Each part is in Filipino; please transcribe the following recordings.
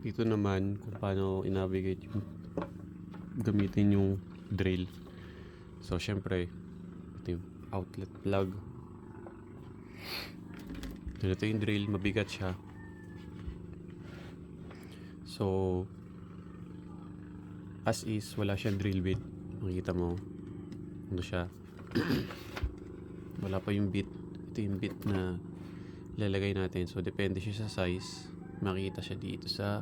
Dito naman kung paano i-navigate yung gamitin yung drill. So syempre ito yung outlet plug. Ito yung drill, mabigat siya. So as is, wala siyang drill bit. Makikita mo ano siya. Wala pa yung bit. Ito yung bit na lalagay natin. So depende siya sa size. Makikita siya dito sa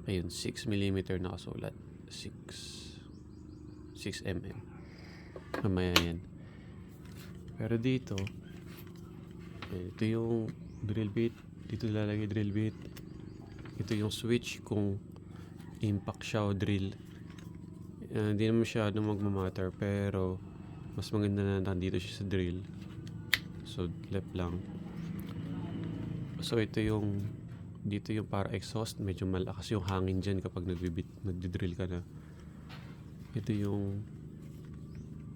ayun, 6mm nakasulat. 6mm. Mamaya yan. Pero dito, ito yung drill bit. Dito lalagay drill bit. Ito yung switch kung impact siya o drill. Hindi naman siya magmamatter, pero mas maganda na nandito siya sa drill. So left lang. So ito yung dito yung para exhaust. Medyo malakas yung hangin dyan kapag nagdi-drill ka na. Ito yung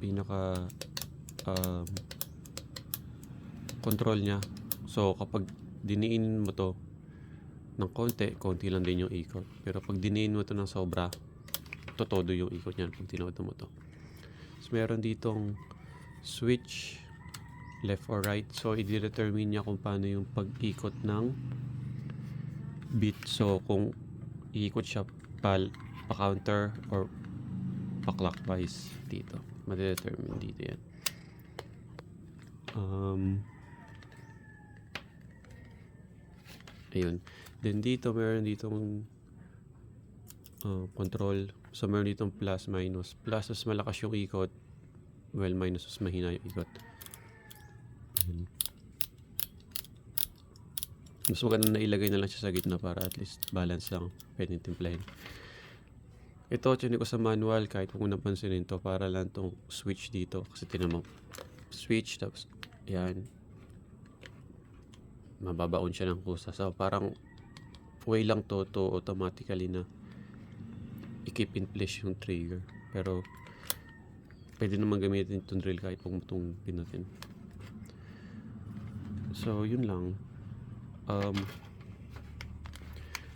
pinaka control niya. So kapag diniin mo to ng konti lang din yung ikot. Pero pag diniin mo to ng sobra, todo yung ikot niyan pag tinodo mo to. So meron ditong switch left or right. So i-determine niya kung paano yung pag-ikot ng bit. So kung iikot siya pa-counter or pa-clockwise dito. Ma-determine dito yan. Ayun. Then dito, meron ditong control. So meron ditong plus, minus. Plus, mas malakas yung ikot. Well, minus, mas mahina yung ikot. Ayun. Mas maganda na ilagay na lang siya sa gitna para at least balance lang. Pwede timplahin. Ito, tunin ko sa manual kahit kung napansinin to para lang tong switch dito. Kasi tinan mo, switch, tapos yan. Mababaon siya ng kusa. So parang way lang to automatically na i-keep in place yung trigger. Pero pwede naman gamitin itong drill kahit kung itong pinutin. So yun lang.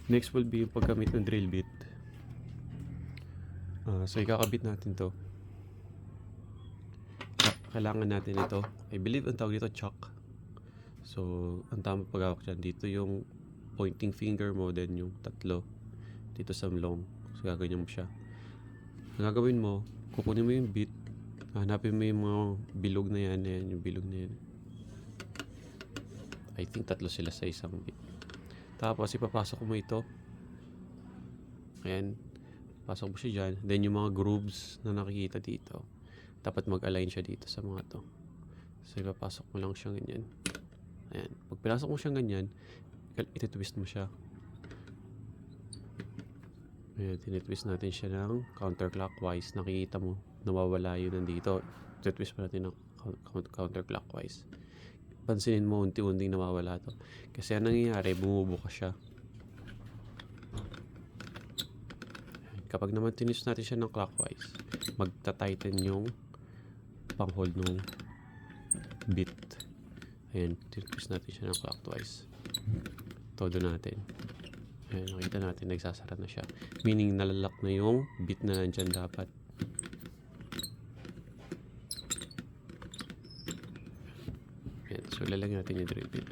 Next will be yung paggamit ng drill bit. So ikakabit natin to. Kailangan natin ito. I believe ang tawag dito chuck. So ang tamang paghawak dyan dito yung pointing finger mo, then yung tatlo dito sa long. So gaganyan mo siya. Ang gagawin mo, kukunin mo yung bit, hanapin mo yung mga bilog na yan, yung bilog na yan. I think tatlo sila sa isang bit. Tapos ipapasok mo ito. Ayan. Pasok mo siya dyan. Then yung mga grooves na nakikita dito, dapat mag-align siya dito sa mga to. So ipapasok mo lang siya ganyan. Ayan. Pag pinasok mo siya ganyan, iti-twist mo siya. Ayan. Tinitwist natin siya ng counterclockwise. Nakikita mo, nawawala yun nandito. Iti-twist mo natin ng counterclockwise. Pansinin mo, unti-unting nawawala to. Kasi ang nangyayari, bumubuka siya. Kapag naman tinwist natin siya ng clockwise, magta-tighten yung pang-hold ng bit. Ayan, tinwist natin siya ng clockwise. Todo natin. Ayan, nakita natin, nagsasara na siya. Meaning, nalalak na yung bit na nandyan dapat. Ayan, so lalagyan natin yung drill bit.